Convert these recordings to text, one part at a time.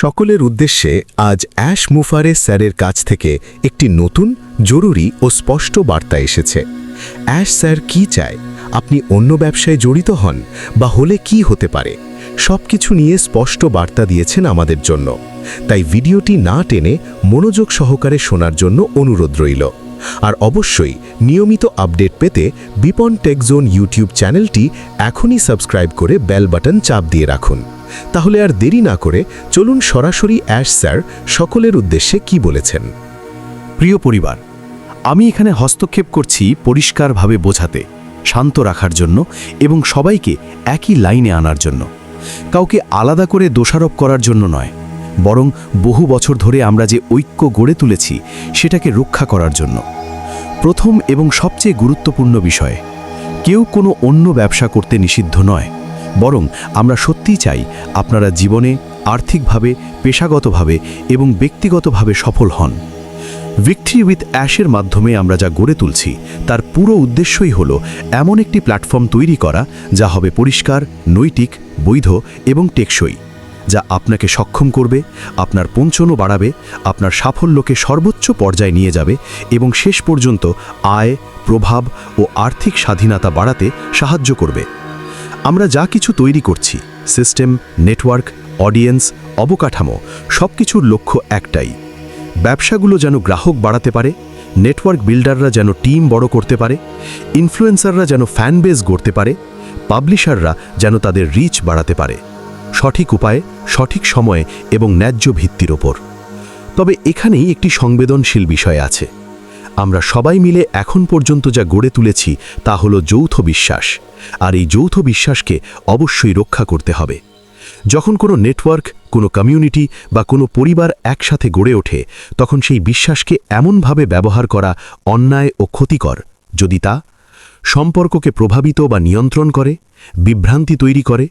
সকলের উদ্দেশ্যে আজ অ্যাশ মুফারে স্যারের কাছ থেকে একটি নতুন জরুরি ও স্পষ্ট বার্তা এসেছে। অ্যাশ স্যার কি চায়, আপনি অন্য ব্যবসায় জড়িত হন বা হলে কি হতে পারে, সবকিছু নিয়ে স্পষ্ট বার্তা দিয়েছেন আমাদের জন্য। তাই ভিডিওটি না টেনে মনোযোগ সহকারে শোনার জন্য অনুরোধ রইল। আর অবশ্যই নিয়মিত আপডেট পেতে বিপন টেক জোন ইউটিউব চ্যানেলটি এখনই সাবস্ক্রাইব করে বেল বাটন চাপ দিয়ে রাখুন। তাহলে আর দেরি না করে চলুন সরাসরি অ্যাশ স্যার সকলের উদ্দেশ্যে কি বলেছেন। প্রিয় পরিবার, আমি এখানে হস্তক্ষেপ করছি পরিষ্কারভাবে বোঝাতে, শান্ত রাখার জন্য এবং সবাইকে একই লাইনে আনার জন্য। কাউকে আলাদা করে দোষারোপ করার জন্য নয়, বরং বহু বছর ধরে আমরা যে ঐক্য গড়ে তুলেছি সেটাকে রক্ষা করার জন্য। প্রথম এবং সবচেয়ে গুরুত্বপূর্ণ বিষয়, কেউ কোনো অন্য ব্যবসা করতে নিষিদ্ধ নয়, বরং আমরা সত্যিই চাই আপনারা জীবনে আর্থিকভাবে, পেশাগতভাবে এবং ব্যক্তিগতভাবে সফল হন। ভিক্টরি উইথ অ্যাশের মাধ্যমে আমরা যা গড়ে তুলছি তার পুরো উদ্দেশ্যই হলো এমন একটি প্ল্যাটফর্ম তৈরি করা যা হবে পরিষ্কার, নৈতিক, বৈধ এবং টেকসই, যা আপনাকে সক্ষম করবে, আপনার পৌঁছানো বাড়াবে, আপনার সাফল্যকে সর্বোচ্চ পর্যায়ে নিয়ে যাবে এবং শেষ পর্যন্ত আয়, প্রভাব ও আর্থিক স্বাধীনতা বাড়াতে সাহায্য করবে। আমরা যা কিছু তৈরি করছি, সিস্টেম, নেটওয়ার্ক, অডিয়েন্স, অবকাঠামো, সব কিছুর লক্ষ্য একটাই, ব্যবসাগুলো যেন গ্রাহক বাড়াতে পারে, নেটওয়ার্ক বিল্ডাররা যেন টিম বড় করতে পারে, ইনফ্লুয়েন্সাররা যেন ফ্যান বেস গড়তে পারে, পাবলিশাররা যেন তাদের রিচ বাড়াতে পারে, সঠিক উপায়ে, সঠিক সময়ে এবং ন্যায্য ভিত্তির ওপর। তবে এখানেই একটি সংবেদনশীল বিষয় আছে। আমরা সবাই মিলে এখন পর্যন্ত যা গড়ে তুলেছি তা হলো যৌথ বিশ্বাস, আর এই যৌথ বিশ্বাসকে অবশ্যই রক্ষা করতে হবে। যখন কোনো নেটওয়ার্ক, কোনো কমিউনিটি বা কোনো পরিবার একসাথে গড়ে ওঠে, তখন সেই বিশ্বাসকে এমনভাবে ব্যবহার করা অন্যায় ও ক্ষতিকর যদি তা সম্পর্ককে প্রভাবিত বা নিয়ন্ত্রণ করে, বিভ্রান্তি তৈরি করে,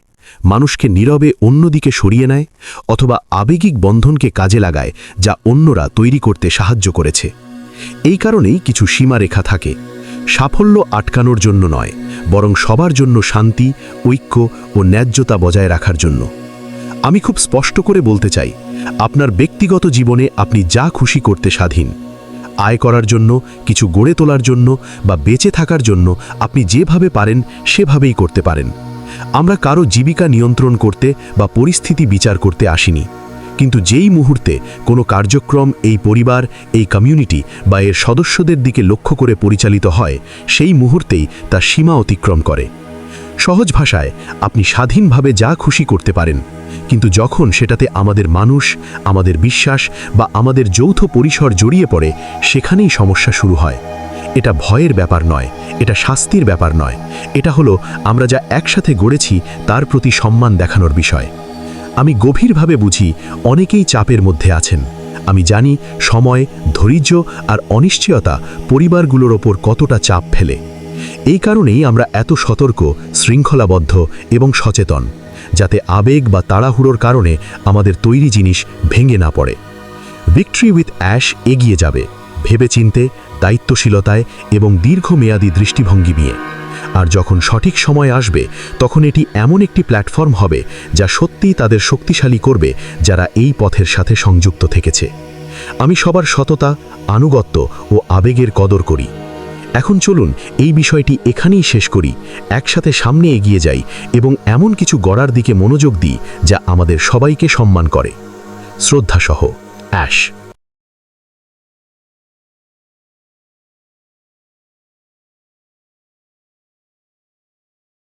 মানুষকে নীরবে অন্যদিকে সরিয়ে নেয় অথবা আবেগিক বন্ধনকে কাজে লাগায় যা অন্যরা তৈরি করতে সাহায্য করেছে। এই কারণেই কিছু সীমারেখা থাকে, সাফল্য আটকানোর জন্য নয়, বরং সবার জন্য শান্তি, ঐক্য ও ন্যায্যতা বজায় রাখার জন্য। আমি খুব স্পষ্ট করে বলতে চাই, আপনার ব্যক্তিগত জীবনে আপনি যা খুশি করতে স্বাধীন। আয় করার জন্য, কিছু গড়ে তোলার জন্য বা বেঁচে থাকার জন্য আপনি যেভাবে পারেন সেভাবেই করতে পারেন। আমরা কারো জীবিকা নিয়ন্ত্রণ করতে বা পরিস্থিতি বিচার করতে আসিনি, কিন্তু যেই মুহূর্তে কোনো কার্যক্রম এই পরিবার, এই কমিউনিটি বা এর সদস্যদের দিকে লক্ষ্য করে পরিচালিত হয়, সেই মুহূর্তেই তা সীমা অতিক্রম করে। সহজ ভাষায়, আপনি স্বাধীনভাবে যা খুশি করতে পারেন, কিন্তু যখন সেটাতে আমাদের মানুষ, আমাদের বিশ্বাস বা আমাদের যৌথ পরিসর জড়িয়ে পড়ে, সেখানেই সমস্যা শুরু হয়। এটা ভয়ের ব্যাপার নয়, এটা শাস্তির ব্যাপার নয়, এটা হলো আমরা যা একসাথে গড়েছি তার প্রতি সম্মান দেখানোর বিষয়। আমি গভীরভাবে বুঝি অনেকেই চাপের মধ্যে আছেন। আমি জানি সময়, ধৈর্য আর অনিশ্চয়তা পরিবারগুলোর ওপর কতটা চাপ ফেলে। এই কারণেই আমরা এত সতর্ক, শৃঙ্খলাবদ্ধ এবং সচেতন, যাতে আবেগ বা তাড়াহুড়োর কারণে আমাদের তৈরি জিনিস ভেঙে না পড়ে। ভিক্টরি উইথ অ্যাশ এগিয়ে যাবে ভেবেচিন্তে, দায়িত্বশীলতায় এবং দীর্ঘমেয়াদী দৃষ্টিভঙ্গি নিয়ে। আর যখন সঠিক সময় আসবে, তখন এটি এমন একটি প্ল্যাটফর্ম হবে যা সত্যিই তাদের শক্তিশালী করবে যারা এই পথের সাথে সংযুক্ত থেকেছে। আমি সবার সততা, আনুগত্য ও আবেগের কদর করি। এখন চলুন এই বিষয়টি এখানেই শেষ করি, একসাথে সামনে এগিয়ে যাই এবং এমন কিছু গড়ার দিকে মনোযোগ দিই যা আমাদের সবাইকে সম্মান করে। শ্রদ্ধাসহ, অ্যাশ।